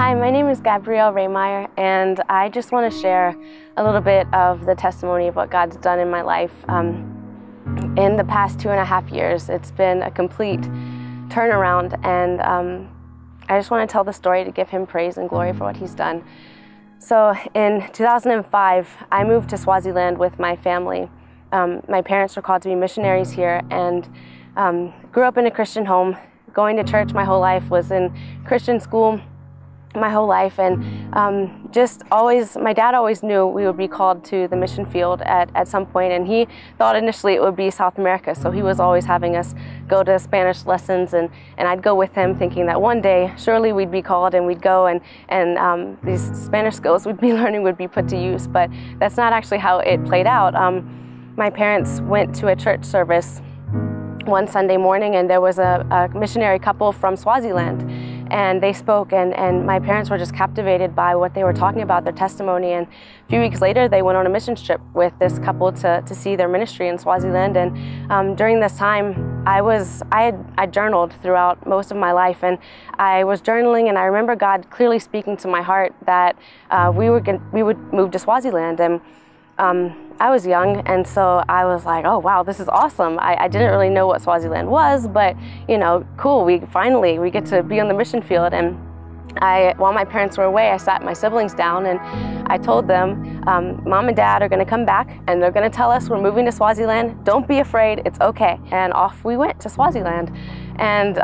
Hi, my name is Gabrielle Raymeyer, and I just want to share a little bit of the testimony of what God's done in my life. In the past 2.5 years, it's been a complete turnaround, and I just want to tell the story to give Him praise and glory for what He's done. So in 2005, I moved to Swaziland with my family. My parents were called to be missionaries here, and grew up in a Christian home, going to church my whole life, was in Christian school my whole life, and just always, my dad always knew we would be called to the mission field at some point, and he thought initially it would be South America, so he was always having us go to Spanish lessons, and I'd go with him thinking that one day surely we'd be called and we'd go and these Spanish skills we'd be learning would be put to use, but that's not actually how it played out. My parents went to a church service one Sunday morning, and there was a missionary couple from Swaziland, and they spoke, and my parents were just captivated by what they were talking about, their testimony. And a few weeks later, they went on a missions trip with this couple to see their ministry in Swaziland. And during this time, I journaled throughout most of my life, and I was journaling, and I remember God clearly speaking to my heart that we would move to Swaziland. And I was young, and so I was like, oh wow, this is awesome. I didn't really know what Swaziland was, but you know, cool, we get to be on the mission field. And while my parents were away, I sat my siblings down and I told them, Mom and Dad are gonna come back and they're gonna tell us we're moving to Swaziland. Don't be afraid, it's okay. And off we went to Swaziland. And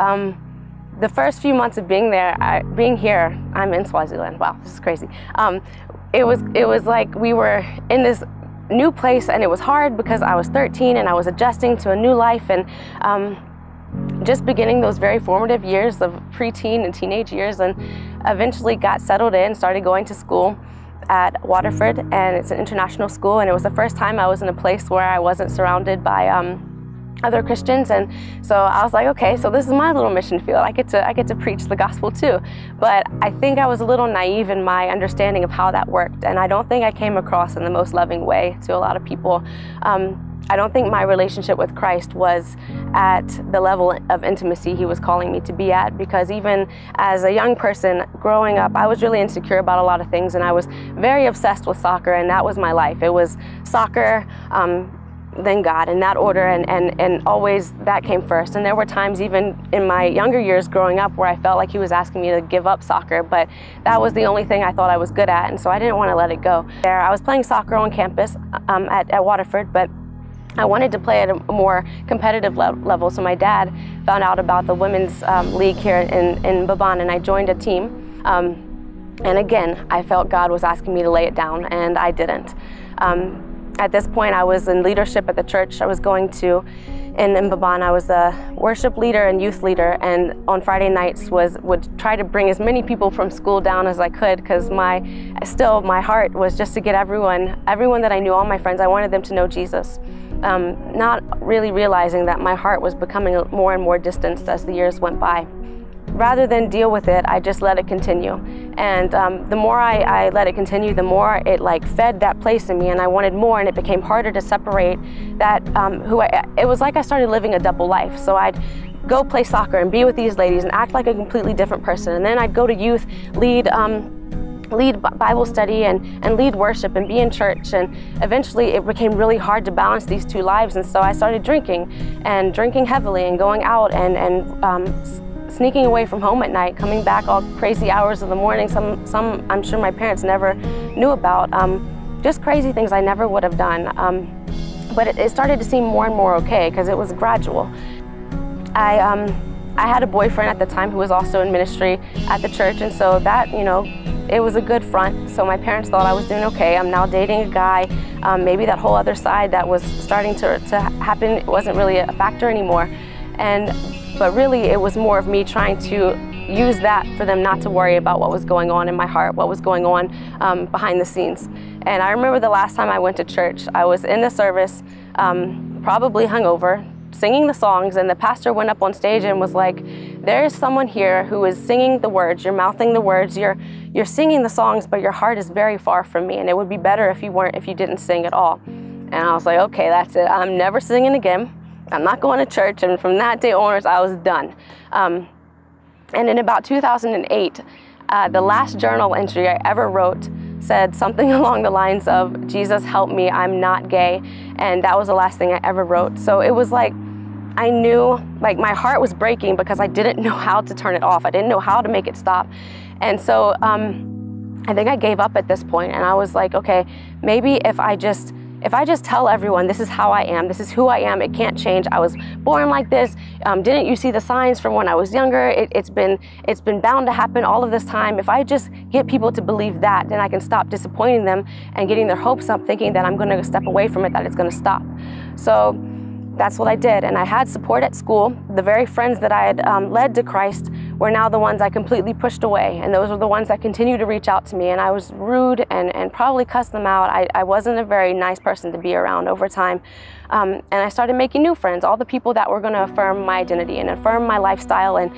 the first few months of being here, I'm in Swaziland. Wow, this is crazy. It was like we were in this new place, and it was hard because I was 13 and I was adjusting to a new life, and just beginning those very formative years of preteen and teenage years, and eventually got settled in, started going to school at Waterford, and it's an international school, and it was the first time I was in a place where I wasn't surrounded by other Christians. And so I was like, okay, so this is my little mission field. I get to preach the gospel too. But I think I was a little naive in my understanding of how that worked, and I don't think I came across in the most loving way to a lot of people. I don't think my relationship with Christ was at the level of intimacy He was calling me to be at, because even as a young person growing up, I was really insecure about a lot of things, and I was very obsessed with soccer, and that was my life. It was soccer, then God, in that order, and always that came first. And there were times even in my younger years growing up where I felt like He was asking me to give up soccer, but that was the only thing I thought I was good at, and so I didn't want to let it go. I was playing soccer on campus at Waterford, but I wanted to play at a more competitive level, so my dad found out about the women's league here in Baban, and I joined a team. And again, I felt God was asking me to lay it down, and I didn't. At this point, I was in leadership at the church I was going to in Baban. I was a worship leader and youth leader, and on Friday nights would try to bring as many people from school down as I could, because my heart was just to get everyone that I knew, all my friends, I wanted them to know Jesus. Not really realizing that my heart was becoming more and more distanced as the years went by. Rather than deal with it, I just let it continue. And the more I let it continue, the more it fed that place in me, and I wanted more, and it became harder to separate that it was like I started living a double life. So I'd go play soccer and be with these ladies and act like a completely different person, and then I'd go to youth, lead Bible study and lead worship and be in church, and eventually it became really hard to balance these two lives. And so I started drinking heavily and going out and sneaking away from home at night, coming back all crazy hours of the morning, some I'm sure my parents never knew about, just crazy things I never would have done. But it started to seem more and more okay, because it was gradual. I had a boyfriend at the time who was also in ministry at the church, and so that, it was a good front. So my parents thought I was doing okay. I'm now dating a guy. Maybe that whole other side that was starting to happen wasn't really a factor anymore. But really, it was more of me trying to use that for them not to worry about what was going on in my heart, what was going on behind the scenes. And I remember the last time I went to church, I was in the service, probably hungover, singing the songs, and the pastor went up on stage and was like, there is someone here who is singing the words, you're mouthing the words, you're singing the songs, but your heart is very far from me, and it would be better if you didn't sing at all. And I was like, okay, that's it, I'm never singing again. I'm not going to church, and from that day onwards, I was done. And in about 2008, The last journal entry I ever wrote said something along the lines of, "Jesus, help me, I'm not gay." And that was the last thing I ever wrote. So it was like, I knew, like, my heart was breaking because I didn't know how to turn it off. I didn't know how to make it stop. And so I think I gave up at this point, and I was like, okay, maybe if I just tell everyone this is how I am, this is who I am, it can't change. I was born like this. Didn't you see the signs from when I was younger? It's been bound to happen all of this time. If I just get people to believe that, then I can stop disappointing them and getting their hopes up, thinking that I'm going to step away from it, that it's going to stop. So that's what I did, and I had support at school. The very friends that I had led to Christ were now the ones I completely pushed away, and those were the ones that continued to reach out to me, and I was rude and probably cussed them out. I wasn't a very nice person to be around over time, and I started making new friends, all the people that were going to affirm my identity and affirm my lifestyle and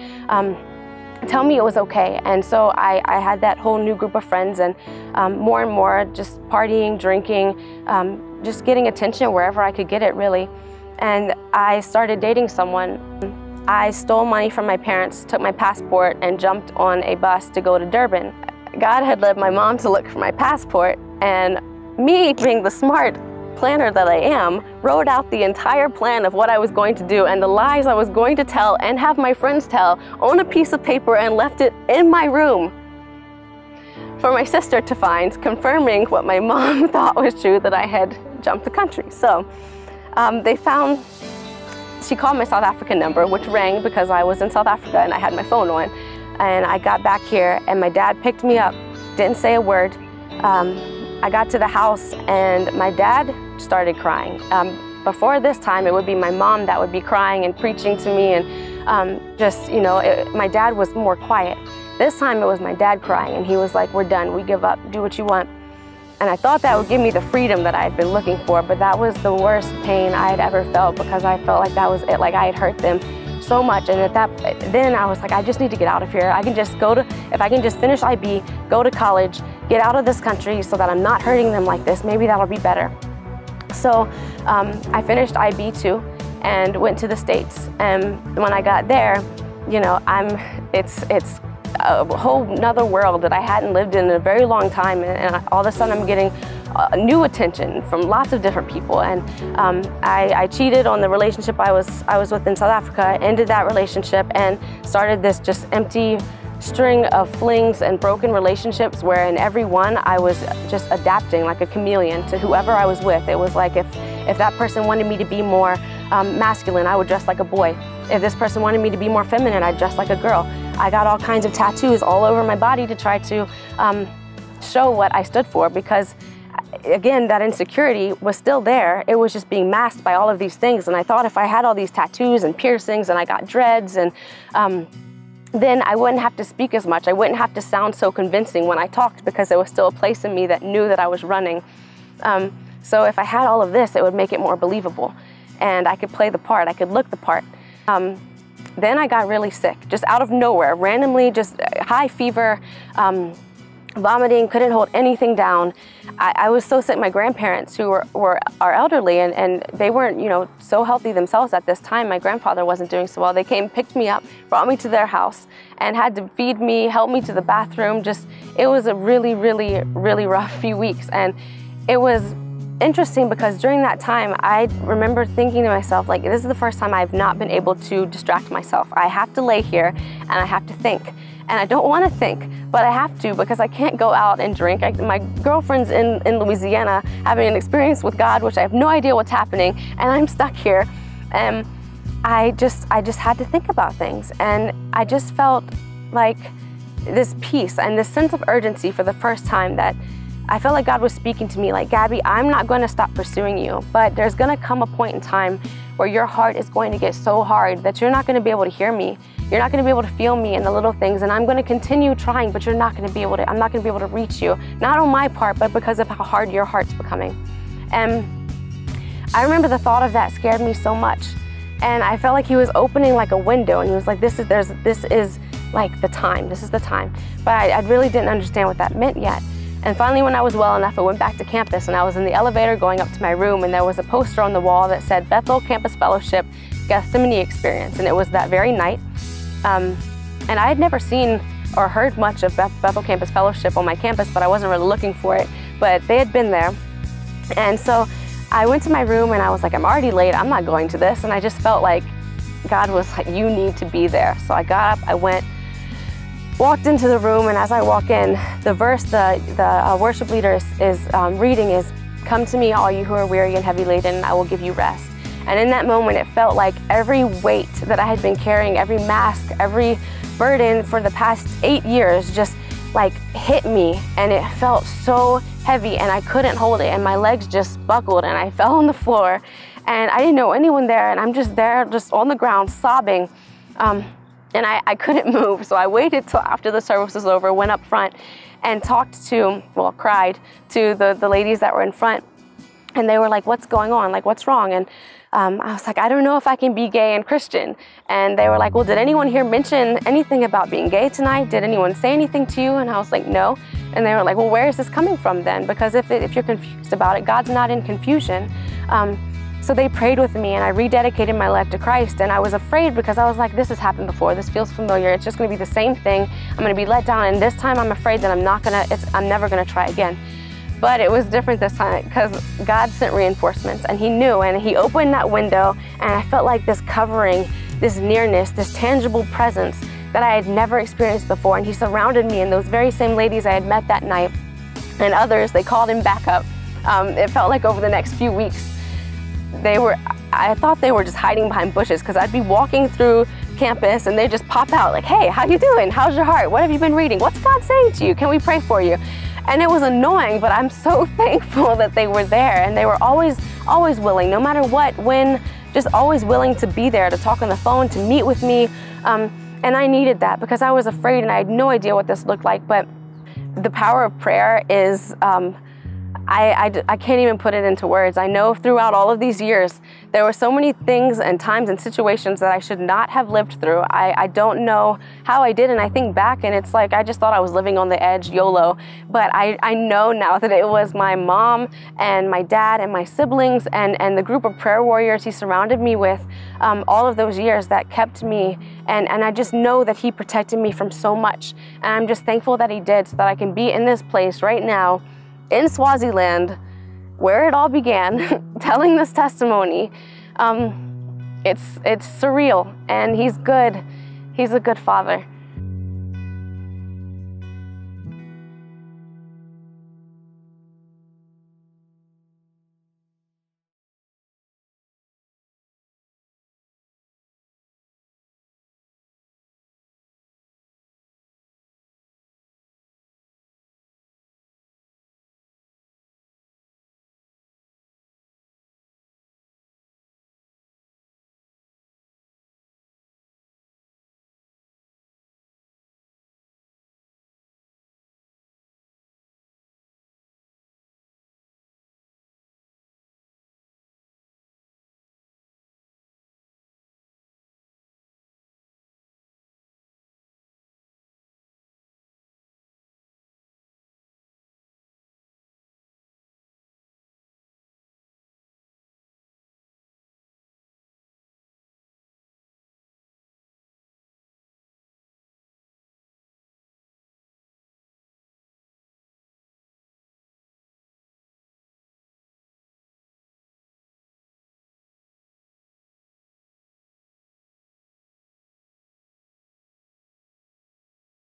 tell me it was okay. And so I had that whole new group of friends, and more and more just partying, drinking, just getting attention wherever I could get it, really. And I started dating someone. I stole money from my parents, took my passport, and jumped on a bus to go to Durban. God had led my mom to look for my passport, and me, being the smart planner that I am, wrote out the entire plan of what I was going to do and the lies I was going to tell and have my friends tell on a piece of paper, and left it in my room for my sister to find, confirming what my mom thought was true, that I had jumped the country. So they found, she called my South African number, which rang because I was in South Africa and I had my phone on. And I got back here, and my dad picked me up, didn't say a word. I got to the house, and my dad started crying. Before this time, it would be my mom that would be crying and preaching to me, and just, you know, my dad was more quiet. This time it was my dad crying, and he was like, "We're done, we give up, do what you want." And I thought that would give me the freedom that I had been looking for, but that was the worst pain I had ever felt, because I felt like that was it, like I had hurt them so much. And then I was like, I just need to get out of here. I can just if I can just finish IB, go to college, get out of this country so that I'm not hurting them like this, maybe that'll be better. So I finished IB too and went to the States. And when I got there, you know, it's a whole nother world that I hadn't lived in a very long time, and all of a sudden I'm getting new attention from lots of different people. And I cheated on the relationship I was with in South Africa, ended that relationship, and started this just empty string of flings and broken relationships, where in every one I was just adapting like a chameleon to whoever I was with. It was like if that person wanted me to be more masculine, I would dress like a boy. If this person wanted me to be more feminine, I'd dress like a girl. I got all kinds of tattoos all over my body to try to show what I stood for, because again, that insecurity was still there. It was just being masked by all of these things. And I thought if I had all these tattoos and piercings, and I got dreads, and then I wouldn't have to speak as much. I wouldn't have to sound so convincing when I talked, because there was still a place in me that knew that I was running. So if I had all of this, it would make it more believable, and I could play the part, I could look the part. Then I got really sick, just out of nowhere, randomly, just high fever, vomiting, couldn't hold anything down. I was so sick. My grandparents, who are elderly, and they weren't, you know, so healthy themselves at this time. My grandfather wasn't doing so well. They came, picked me up, brought me to their house, and had to feed me, help me to the bathroom. Just, it was a really, really, really rough few weeks. And it was interesting, because during that time, I remember thinking to myself, like, this is the first time I've not been able to distract myself. I have to lay here and I have to think. And I don't want to think, but I have to, because I can't go out and drink. My girlfriend's in Louisiana having an experience with God, which I have no idea what's happening, and I'm stuck here. And I just had to think about things. And I just felt like this peace and this sense of urgency for the first time, that I felt like God was speaking to me like, Gabby, I'm not going to stop pursuing you, but there's going to come a point in time where your heart is going to get so hard that you're not going to be able to hear me. You're not going to be able to feel me in the little things, and I'm going to continue trying, but I'm not going to be able to reach you. Not on my part, but because of how hard your heart's becoming. And I remember the thought of that scared me so much. And I felt like he was opening like a window, and he was like, this is like the time, this is the time. But I really didn't understand what that meant yet. And finally, when I was well enough, I went back to campus, and I was in the elevator going up to my room, and there was a poster on the wall that said Bethel Campus Fellowship Gethsemane Experience, and it was that very night. And I had never seen or heard much of Bethel Campus Fellowship on my campus, but I wasn't really looking for it. But they had been there. And so I went to my room and I was like, I'm already late, I'm not going to this. And I just felt like God was like, you need to be there. So I got up, I went, walked into the room, and as I walk in, the verse the worship leader is reading is, "Come to me, all you who are weary and heavy laden, and I will give you rest." And in that moment, it felt like every weight that I had been carrying, every mask, every burden for the past 8 years just like hit me, and it felt so heavy and I couldn't hold it, and my legs just buckled and I fell on the floor, and I didn't know anyone there, and I'm just there just on the ground sobbing, and I couldn't move. So I waited till after the service was over, went up front and cried to the ladies that were in front, and they were like, "What's going on? Like, what's wrong?" And I was like, "I don't know if I can be gay and Christian." And they were like, "Well, did anyone here mention anything about being gay tonight? Did anyone say anything to you?" And I was like, "No." And they were like, "Well, where is this coming from then? Because if you're confused about it, God's not in confusion." So they prayed with me, and I rededicated my life to Christ. And I was afraid because I was like, this has happened before. This feels familiar. It's just going to be the same thing. I'm going to be let down. And this time I'm afraid that I'm never going to try again. But it was different this time because God sent reinforcements, and He knew, and He opened that window, and I felt like this covering, this nearness, this tangible presence that I had never experienced before. And He surrounded me, and those very same ladies I had met that night and others, they called Him back up. It felt like over the next few weeks, I thought they were just hiding behind bushes, because I'd be walking through campus and they just pop out like, "Hey, how you doing? How's your heart? What have you been reading? What's God saying to you? Can we pray for you?" And it was annoying, but I'm so thankful that they were there, and they were always willing, no matter what, when, just always willing to be there, to talk on the phone, to meet with me. And I needed that because I was afraid and I had no idea what this looked like. But the power of prayer is, I can't even put it into words. I know throughout all of these years, there were so many things and times and situations that I should not have lived through. I don't know how I did, and I think back and it's like I just thought I was living on the edge, YOLO. But I know now that it was my mom and my dad and my siblings and the group of prayer warriors He surrounded me with all of those years that kept me, and I just know that He protected me from so much. And I'm just thankful that He did, so that I can be in this place right now in Swaziland, where it all began, telling this testimony. It's surreal, and He's good. He's a good Father.